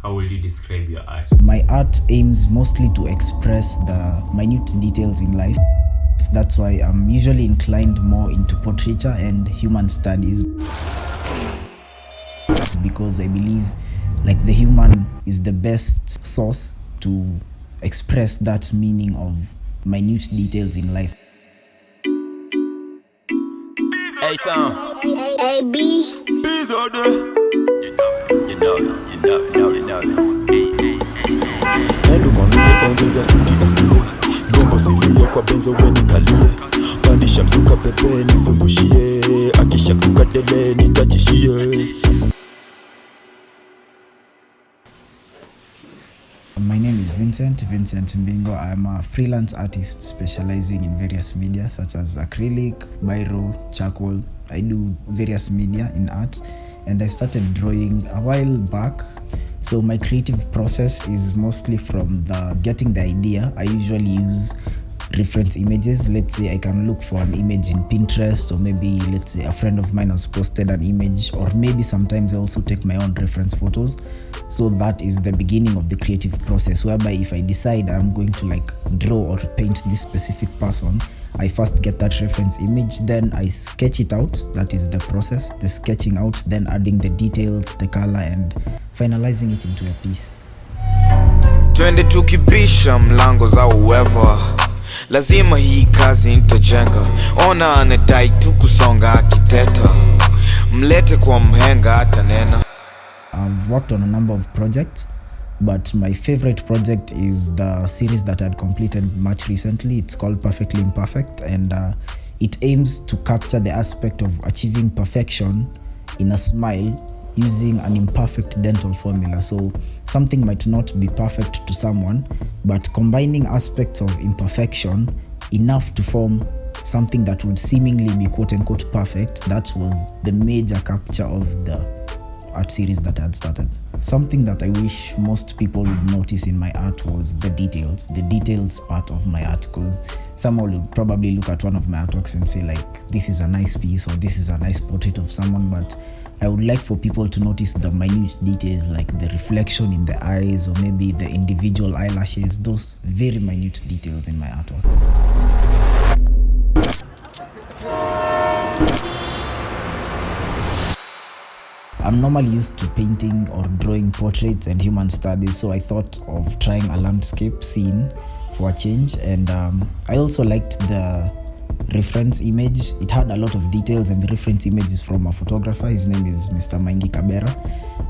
How will you describe your art? My art aims mostly to express the minute details in life. That's why I'm usually inclined more into portraiture and human studies, because I believe like the human is the best source to express that meaning of minute details in life. Hey, Tom. AB. You know. Ongeza suti asikie Gombo silia kwa benzo wenikalie Pandisha mzuka pepe nizungushie Akisha kukadele nitachishie. My name is Vincent Mbingo. I'm a freelance artist specializing in various media such as acrylic, biro, charcoal. I do various media in art, and I started drawing a while back. So my creative process is mostly from getting the idea. I usually use reference images. Let's say I can look for an image in Pinterest, or maybe let's say a friend of mine has posted an image, or maybe sometimes I also take my own reference photos. So that is the beginning of the creative process, whereby if I decide I'm going to like draw or paint this specific person, I first get that reference image, then I sketch it out. That is the process, the sketching out, then adding the details, the color, and finalizing it into a piece. Twende tukibisha mlango za uwever, lazima hii kazi nitajenga. Ona anadai tukusonga akiteta, mlete kwa mhenga atanena. I've worked on a number of projects, but my favorite project is the series that I had completed much recently. It's called Perfectly Imperfect, and it aims to capture the aspect of achieving perfection in a smile using an imperfect dental formula. So something might not be perfect to someone, but combining aspects of imperfection enough to form something that would seemingly be quote-unquote perfect. That was the major capture of the art series that I had started. Something that I wish most people would notice in my art was the details part of my art, because someone would probably look at one of my artworks and say like, this is a nice piece, or this is a nice portrait of someone, but I would like for people to notice the minute details, like the reflection in the eyes, or maybe the individual eyelashes, those very minute details in my artwork. I'm normally used to painting or drawing portraits and human studies, so I thought of trying a landscape scene for a change. And I also liked the reference image. It had a lot of details, and the reference image is from a photographer. His name is Mr. Maingi Kabera.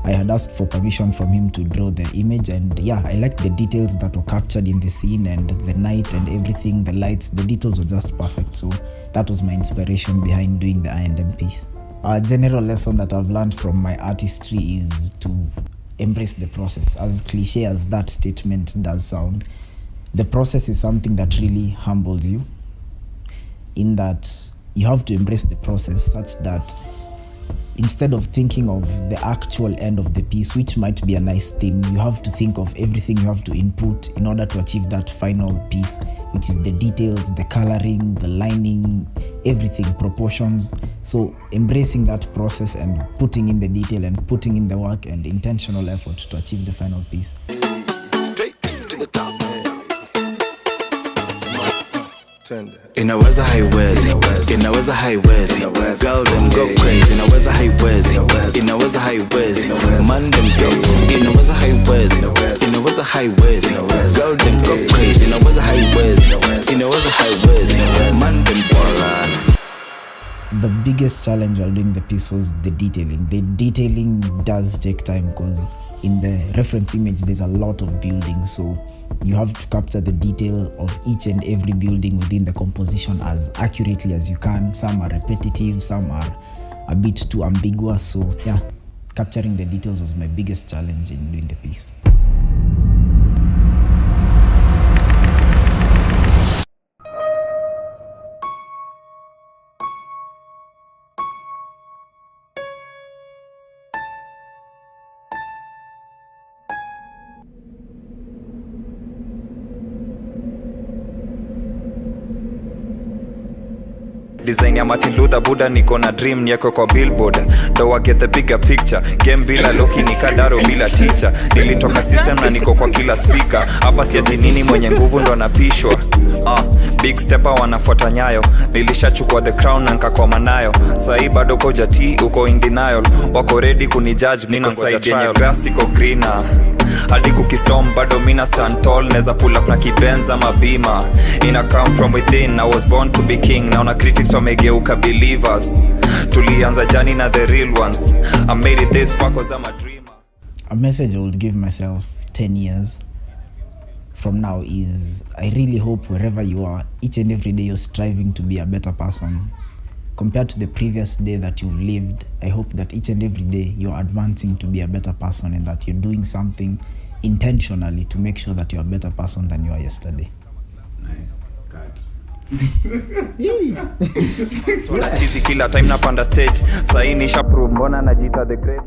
I had asked for permission from him to draw the image, and yeah, I liked the details that were captured in the scene, and the night and everything, the lights, the details were just perfect. So that was my inspiration behind doing the I&M piece. A general lesson that I've learned from my artistry is to embrace the process. As cliche as that statement does sound, the process is something that really humbles you, in that you have to embrace the process such that instead of thinking of the actual end of the piece, which might be a nice thing, you have to think of everything you have to input in order to achieve that final piece, which is the details, the coloring, the lining, everything, proportions. So embracing that process and putting in the detail and putting in the work and intentional effort to achieve the final piece. Straight to the top. INAWEZA HAIWEZI, INAWEZA HAIWEZI, girl them go crazy. INAWEZA HAIWEZI, INAWEZA HAIWEZI, man them go. INAWEZA HAIWEZI, INAWEZA HAIWEZI, girl them go crazy. INAWEZA HAIWEZI, INAWEZA HAIWEZI, man them go. The biggest challenge while doing the piece was the detailing. The detailing does take time, because in the reference image there's a lot of buildings, so you have to capture the detail of each and every building within the composition as accurately as you can. Some are repetitive, some are a bit too ambiguous. So yeah, capturing the details was my biggest challenge in doing the piece. design ya Martin Luther Buddha niko na dream nieko kwa billboard do I get the bigger picture game bila Lowki nikadaro bila teacher nilitoka system na niko kwa kila speaker hapa si ati nini mwenye nguvu ndo anapishwa big stepper wanafuata nyayo nilishachukua the crown na nikakoma nayo sahi bado koja tea uko in denial wako ready kunijudge niko side yenye grass iko greener hadi kukistorm bado mina stand tall neza pull up na kibenza mabima ina come from within I was born to be king naona critics wamegeuka believers tulianza jani na the real ones I made it this far cause I'm a dreamer. A message I would give myself 10 years from now is I really hope wherever you are, each and every day you're striving to be a better person. Compared to the previous day that you lived, I hope that each and every day you're advancing to be a better person and that you're doing something intentionally to make sure that you're a better person than you were yesterday. So na cheesy kila time napanda stage sahi nisha prove mbona najita the great